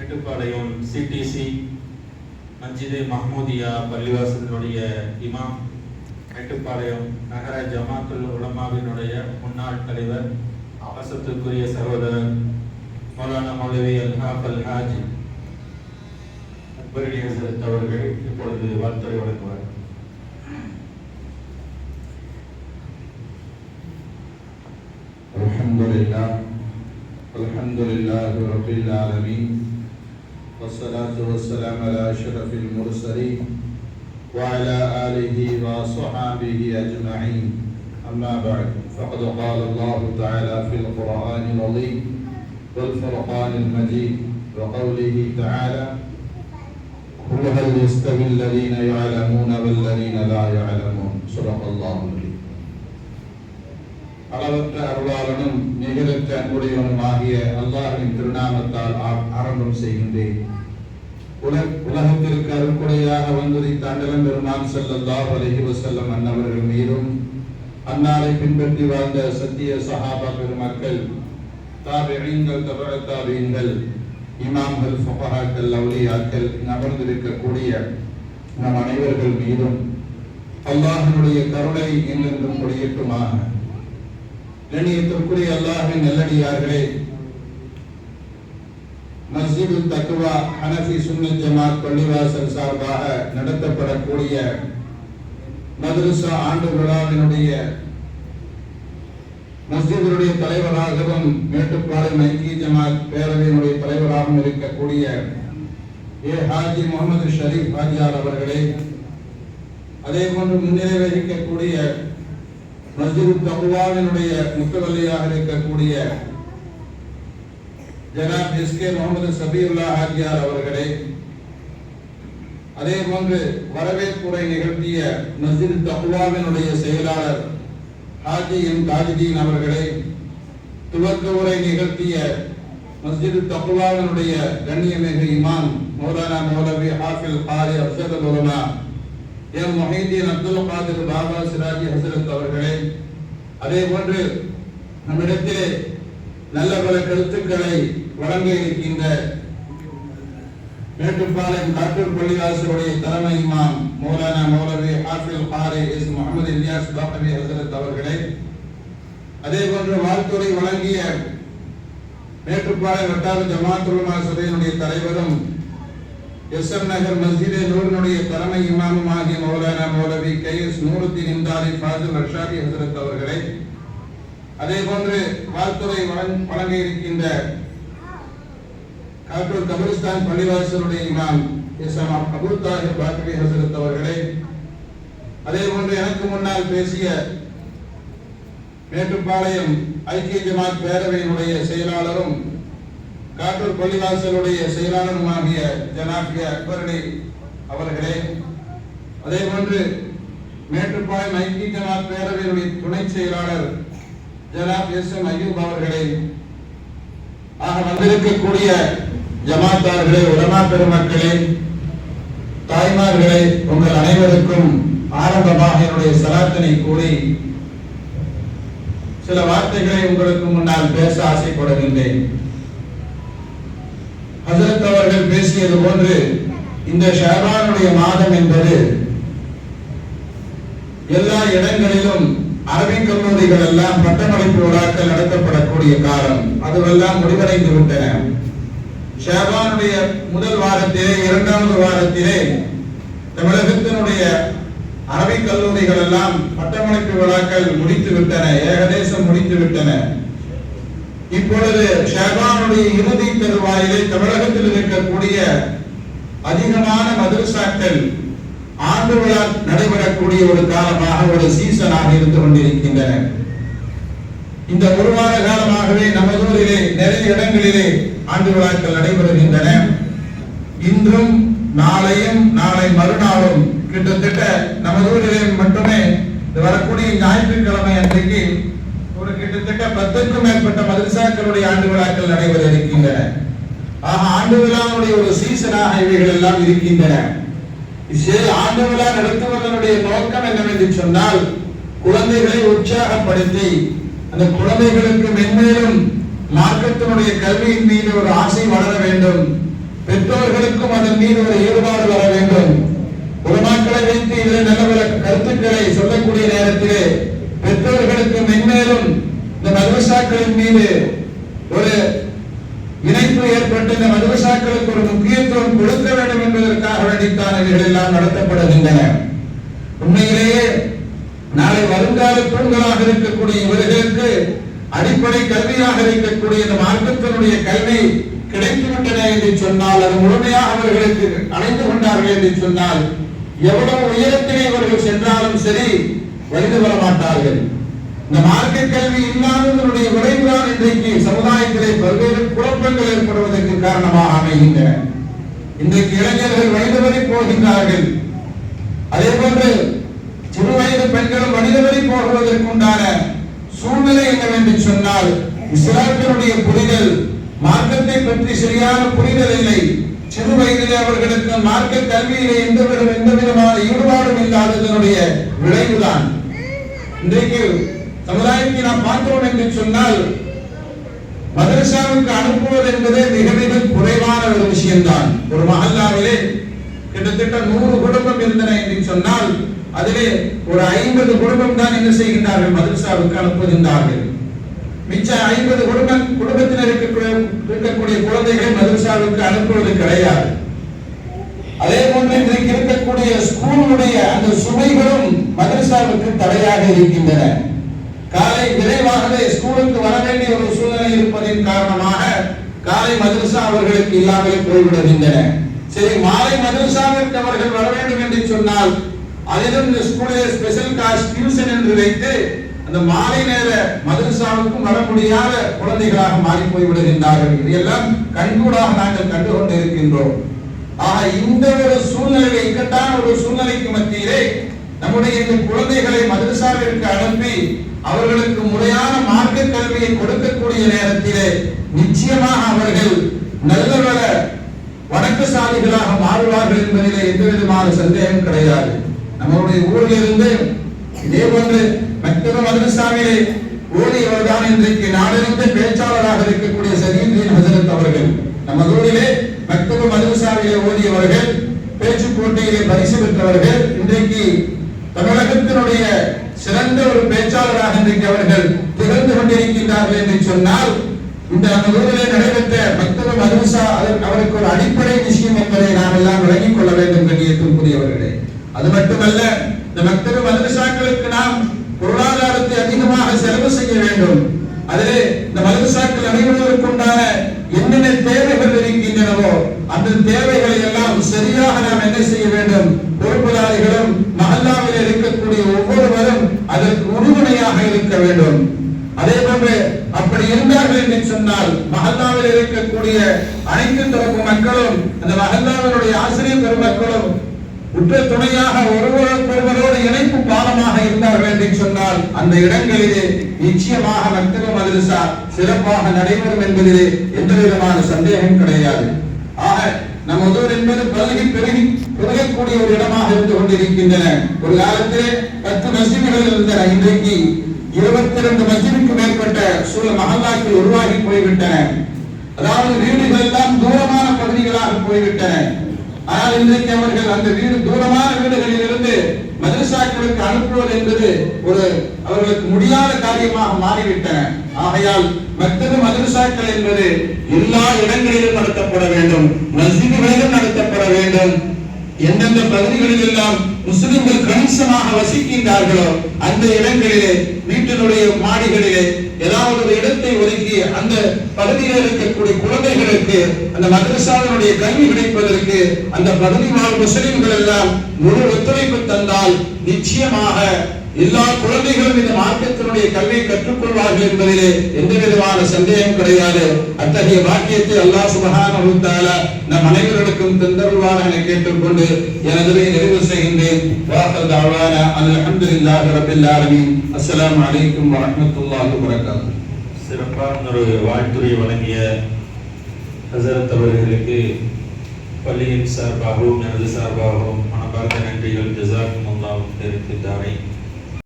Mettupalayam CDC மஸ்ஜிதே மஹ்மூதியா பள்ளிவாசலினுடைய இமாம், மேட்டுப்பாளையம் நகர ஜமாத்துல் உலமாவினுடைய முன்னாள் தலைவர், அவசத்துக்குரிய சகோதரர் மௌலானா மௌலவி அல்ஹாஃப் அல் ஹாஜ் அக்பர் ஹசரத் அவர்கள் இப்பொழுது வாழ்த்துரை வழங்குவார். அல்ஹம்துலில்லாஹி ரப்பில் ஆலமீன் வஸ்ஸலாத்து வஸ்ஸலாமு அலா அஷ்ரஃபில் முர்ஸலீன் வ அலா ஆலிஹி வ ஸஹாபிஹி அஜ்மஈன். அம்மா பஅத், ஃபகத் قال الله تعالى في القرآن العظيم والفرقان المجيد وقوله تعالى قل هل يستوي الذين يعلمون والذين لا يعلمون. صدق الله العظيم. அளவற்ற அருளாளனும் நிகரற்ற அன்புடையவனுமாகிய அல்லாஹ்வின் திருநாமத்தால் ஆரம்பம் செய்கின்றேன். உலகத்திற்கு அருள்கொடையாக வந்ததை தாண்டலம் பெருமான் ஸல்லல்லாஹு அலைஹி வஸல்லம் அன்னவர்கள் மீதும், அன்னாரை பின்பற்றி வாழ்ந்த சத்திய சஹாபா பெருமக்கள், தாபிஈன்கள், தபஅ தாபிஈன்கள், இமாம்கள், ஃபுகஹாக்கள், அவுலியாக்கள், அமர்ந்திருக்கக்கூடிய நம் அனைவர்கள் மீதும் அல்லாஹ்வினுடைய கருணை என்றென்றும் பொழியட்டுமாக. கண்ணியத்திற்குரிய அல்லாஹ்வின் நல்லடியார்களே, மஸ்ஜிது தக்வா ஹனஃபி சுன்னத் ஜமாத் பள்ளிவாசல் சார்பாக நடத்தப்படக்கூடிய மதரசா ஆண்டு விழாவினுடைய மஸ்ஜிதுடைய தலைவராகவும் மேட்டுப்பாளையம் ஐக்கிய ஜமாத் பேரவையினுடைய தலைவராகவும் இருக்கக்கூடிய ஹாஜி முகமது ஷரீப் ஹாஜியார் அவர்களே, அதே போன்று முன்னிலை வகிக்கக்கூடிய மஸ்ஜிது தக்வாவினுடைய முத்தவல்லியாக இருக்கக்கூடிய ஜனாப் எஸ்கே முகமது சபீருல்லா ஹாஜியார் அவர்களே, அதே போன்று வரவேற்புரை நிகழ்த்திய மஸ்ஜிது தக்வாவினுடைய செயலாளர் ஹாஜி எம் தாஜுதீன் அவர்களே, துவக்க உரை நிகழ்த்திய மஸ்ஜிது தக்வாவினுடைய கண்ணியமிகு இமாம் மௌலானா மௌலவி ஹாஃபில் காரி அஃஸதுல் உலமா எம் முஹீதீன் அப்துல் காதிர் பாபா சிராஜி ஹசரத் அவர்களே, அதே போன்று நம்மிடத்திலே நல்ல பல கருத்துக்களை வழங்க இருக்கின்ற மேட்டுப்பாளையம் காட்டூர் பள்ளிவாசலுடைய தலைமை இமாம் மௌலானா மௌலவி ஹாஃபில் காரி எஸ் முஹம்மது இல்யாஸ் பாக்கவி ஹசரத் அவர்களே, அதே போன்று வாழ்த்துரை வழங்கிய மேட்டுப்பாளையம் வட்டார ஜமாத் உலமா சபையினுடைய தலைவரும் எஸ்எம் நகர் மஸ்ஜிதே நூரினுடைய தலைமை இமாமும் ஆகிய மௌலானா மௌலவி கைஸ் நூருத்தீன் இம்தாரி ஃபாசில் அர்ஷாதி ஹசரத் அவர்களே, அதே போன்று வாழ்த்துரை வழங்க இருக்கின்ற காட்டூர் கபிரிஸ்தான் பள்ளிவாசலுடைய இமாம் எஸ்எம் அபு தாஹிர் பாக்கவி ஹசரத் அவர்களே, அதே போன்று எனக்கு முன்னால் பேசிய மேட்டுப்பாளையம் ஐக்கிய ஜமாத் பேரவையினுடைய செயலாளரும் காட்டூர் பள்ளிவாசலுடைய செயலாளருமாகிய ஜனாப் அக்பர் அலி அவர்களே, அதே போன்று மேட்டுப்பாளையம் ஐக்கிய ஜமாத் பேரவையினுடைய துணை செயலாளர் ஜனாப் எஸ் எம் அய்யூப் அவர்களே, ஆக வந்திருக்கக்கூடிய ஜமாத்தார்களே, உலமா பெருமக்களே, தாய்மார்களே, உங்கள் அனைவருக்கும் ஆரம்பமாக என்னுடைய சலாத்தினை கூறி சில வார்த்தைகளை உங்களுக்கு முன்னால் பேச ஆசைப்படுகின்றேன். ஹஜரத் அவர்கள் பேசியது போன்று இந்த ஷஅபானுடைய மாதம் என்பது எல்லா இடங்களிலும் அரபிக் கல்லூரிகள் எல்லாம் பட்டமளிப்பு விழாக்கள் நடத்தப்படக்கூடிய காலம், அதுவெல்லாம் முடிவடைந்து விட்டன. ஷஅபானுடைய முதல் வாரத்திலே, இரண்டாவது வாரத்திலே தமிழகத்தினுடைய அரபிக் கல்லூரிகள் எல்லாம் பட்டமளிப்பு விழாக்கள் முடித்து விட்டன, ஏகதேசம் முடித்து விட்டன. இப்பொழுது ஷஅபானுடைய இறுதி தருவாயிலே தமிழகத்தில் இருக்கக்கூடிய அதிகமான மதரசாக்கள் ஆண்டு விழா நடைபெறக்கூடிய ஒரு காலமாக, ஒரு சீசனாக இருந்து கொண்டிருக்கின்றன. இந்த ஒரு வார காலமாகவே நமது ஊரிலே நிறைய இடங்களிலே ஆண்டு விழாக்கள் நடைபெறுகின்றன. இன்றும் நாளையும் நாளை மறுநாளும் கிட்டத்தட்ட நமது ஊரிலே மட்டுமே வரக்கூடிய ஞாயிற்றுக்கிழமை அன்றைக்கு ஒரு கிட்டத்தட்ட 10க்கும் மேற்பட்ட மதரசாக்களுடைய ஆண்டு விழாக்கள் நடைபெற இருக்கின்றன. ஆக ஆண்டு விழாவுடைய ஒரு சீசனாக இவைகள் எல்லாம் இருக்கின்றன. ஆண்டு விழா நடத்துவதனுடைய நோக்கம் என்னவென்று சொன்னால், குழந்தைகளை உற்சாகப்படுத்தி அந்த குழந்தைகளுக்கு மென்மேலும் மார்க்கத்தினுடைய கல்வியின் மீது ஒரு ஆசை வளர வேண்டும், பெற்றோர்களுக்கும் அதன் மீது ஒரு ஈடுபாடு வர வேண்டும். உலமாக்களை வைத்து இதில் நல்ல பல கருத்துக்களை சொல்லக்கூடிய நேரத்திலே பெற்றோர்களுக்கு மென்மேலும் இந்த மதரசாக்களின் மீது ஒரு இணைப்பு ஏற்பட்டு இந்த மதரசாக்களுக்கு ஒரு முக்கியத்துவம் கொடுக்க வேண்டும் என்பதற்காக வேண்டித்தான் இவைகள் எல்லாம் நடத்தப்படுகின்றன. உண்மையிலேயே நாளை வருங்கால தூண்களாக இருக்கக்கூடிய இவர்களுக்கு அடிப்படை கல்வியாக இருக்கக்கூடிய இந்த மார்க்கத்தினுடைய கல்வி கிடைத்துவிட்டன என்று சொன்னால், அது முழுமையாக அவர்களுக்கு அடைந்து கொண்டார்கள் என்று சொன்னால், எவ்வளவு உயரத்திலே இவர்கள் சென்றாலும் சரி வலிந்து வர மாட்டார்கள். இந்த மார்க்க கல்வி இல்லாததனுடைய விளைவுதான் இன்றைக்கு சமுதாயத்திலே பல்வேறு குழப்பங்கள் ஏற்படுவதற்கு காரணமாக அமைகின்றன. இன்றைக்கு இளைஞர்கள் வயது வரை போகின்றார்கள். அதே போன்று சிறு வயது பெண்களும் வயது வரை போகுவதற்குண்டான சூழ்நிலை என்னவென்று சொன்னால், இஸ்லாத்தினுடைய புரிதல், மார்க்கத்தை பற்றி சரியான புரிதல் இல்லை. சிறு வயதிலே அவர்களுக்கு மார்க்க கல்வியிலே எந்த விதமான ஈடுபாடும் இல்லாததனுடைய விளைவுதான். இன்றைக்கு சமுதாயத்தை நாம் பார்த்தோம் என்று சொன்னால், மதரசாவுக்கு அனுப்புவது என்பது மிக மிக குறைவான ஒரு விஷயம்தான். ஒரு மஹல்லாவிலே கிட்டத்தட்ட 100 குடும்பம் இருந்தன என்று சொன்னால், அதிலே ஒரு 50 குடும்பம் தான் என்ன செய்கின்றார்கள், மதரசாவுக்கு அனுப்புகின்றார்கள். மிச்ச 50 குடும்பத்தினர் இருக்கக்கூடிய குழந்தைகளை மதரசாவுக்கு அனுப்புவது கிடையாது. அதே போன்று இன்றைக்கு இருக்கக்கூடிய ஸ்கூலுடைய அந்த சுமைகளும் மதரசாவுக்கு தடையாக இருக்கின்றன. காலை விரைவாகவே ஸ்கூலுக்கு வர வேண்டிய ஒரு சூழ்நிலை இருப்பதின் காரணமாக காலை மதரசா அவர்களுக்கு இல்லாமல் போய்விடுகின்றன. சரி, மாலை மதரசாவிற்கு அவர்கள் வர வேண்டும் என்று சொன்னால், அதிலும் இந்த ஸ்கூலில் ஸ்பெஷல் கிளாஸ் டியூஷன் என்று வைத்து அந்த மாலை நேர மதரசாவுக்கும் வர முடியாத குழந்தைகளாக மாறி போய்விடுகின்றார்கள். இதையெல்லாம் கண்கூடாக நாங்கள் கண்டு கொண்டிருக்கின்றோம். ஆக இந்த ஒரு சூழ்நிலை, இக்கட்டான ஒரு சூழ்நிலைக்கு மத்தியிலே நம்முடைய இந்த குழந்தைகளை மதரசாவிற்கு அனுப்பி அவர்களுக்கு முறையான மார்க்க கல்வியை கொடுக்கக்கூடிய நேரத்திலே நிச்சயமாக அவர்கள் நல்ல வணக்கசாலிகளாக மாறுவார்கள் என்பதிலே எந்த விதமான சந்தேகம் கிடையாது. நம்மளுடைய ஊரில் இருந்து இதே போன்று மக்தப மதரசாவிலே ஓடியவர் தான் இன்றைக்கு நாடறிந்த பேச்சாளராக இருக்கக்கூடிய சரீந்தின் ஹசரத் அவர்கள். நம்ம ஊரிலே மக்தப மதரசாவிலே ஓடியவர்கள், பேச்சு போட்டியிலே பரிசு பெற்றவர்கள், இன்றைக்கு தமிழகத்தினுடைய சிறந்த ஒரு பேச்சாளராக இன்றைக்கு அவர்கள் திகழ்ந்து கொண்டிருக்கின்றார்கள் என்று சொன்னால், இந்த ஊரிலே நடைபெற்ற மக்தப மதரசா அவருக்கு ஒரு அடிப்படை விஷயம் என்பதை நாம் எல்லாம் விளங்கிக் கொள்ள வேண்டும். கண்ணியத்திற்குரியவர்களே, அது மட்டுமல்ல, இந்த மக்தப மதரசாக்களுக்கு நாம் பொருளாதாரத்தை அதிகமாக செலவு செய்ய வேண்டும். அதிலே இந்த மதரசாக்கள் அனைவருக்குண்டான என்னென்ன தேவைகள் இருக்கின்றனவோ அந்த தேவைகளை எல்லாம் சரியாக நாம் என்ன செய்ய வேண்டும், பொறுப்புதாரிகளும் மஹல்லாவில் இருக்கக்கூடிய ஒவ்வொருவரும் அதற்கு உறுதுணையாக இருக்க வேண்டும். அதே போன்று அப்படி இருந்தார்கள் என்று சொன்னால், மஹல்லாவில் இருக்கக்கூடிய அனைத்து தரப்பு மக்களும் அந்த மஹல்லாவினுடைய ஆசிரியர் பெருமக்களும் உற்ற துணையாக ஒருவரோடு இணைப்பு பாலமாக இருந்தார்கள் என்று சொன்னால், அந்த இடங்களிலே நிச்சயமாக மக்தப மதரசா சிறப்பாக நடைபெறும் என்பதிலே எந்த விதமான சந்தேகம் கிடையாது. ஆக நம் ஊர் என்பது பெருகக்கூடிய ஒரு இடமாக இருந்து கொண்டிருக்கின்றன. ஒரு காலத்திலே 10 மஸ்ஜிதுகள் இருந்தன. இன்றைக்கு 22 மஸ்ஜிதுக்கு மேற்பட்ட மஹல்லாக்கள் உருவாகி போய்விட்டன. அதாவது வீடுகள் எல்லாம் தூரமான பகுதிகளாக போய்விட்டன. ஆனால் இன்றைக்கு அவர்கள் அந்த தூரமான வீடுகளில் இருந்து மதரசாக்களுக்கு அனுப்புவது என்பது ஒரு அவர்களுக்கு முடியாத காரியமாக மாறிவிட்டன. ஆகையால் மக்தப மதரசாக்கள் என்பது எல்லா இடங்களிலும் நடத்தப்பட வேண்டும், மஸ்ஜிதுகளிலும் நடத்தப்பட வேண்டும். எந்தெந்த பகுதிகளில் எல்லாம் முஸ்லிம்கள் கணிசமாக வசிக்கின்றார்களோ அந்த இடங்களிலே, வீட்டினுடைய மாடிகளிலே ஏதாவது ஒரு இடத்தை ஒதுக்கி அந்த பகுதியில் இருக்கக்கூடிய குழந்தைகளுக்கு அந்த மதரசாவினுடைய கல்வி கிடைப்பதற்கு அந்த பகுதி வாழ் முஸ்லிம்கள் எல்லாம் முழு ஒத்துழைப்பு தந்தால் நிச்சயமாக எல்லா குழந்தைகளும் இந்த மார்க்கத்தினுடைய கல்வியை கற்றுக்கொள்வார்கள் என்பதிலே எந்த விதமான சந்தேகம் கிடையாது. அத்தகைய பாக்கியத்தை அல்லாஹ் சுப்ஹானஹு வ தஆலா நம் அனைவருக்கும் தந்தருள்வார் என கேட்டுக்கொண்டு எனது நிறைவு செய்கின்றேன். வாஹர் தஅவானா அல்ஹம்துலில்லாஹி ரப்பில் ஆலமீன். அஸ்ஸலாமு அலைக்கும் வ ரஹ்மத்துல்லாஹி வ பரகாத்துஹு. சிறப்பான ஒரு வாழ்த்துரை வழங்கிய ஹஸரத் அவர்களுக்கு பள்ளியின் சார்பாகவும் எனது சார்பாகவும் மனமார்ந்த நன்றிகள். ஜஸாக்குமுல்லாஹ் தெரிவித்தாரே.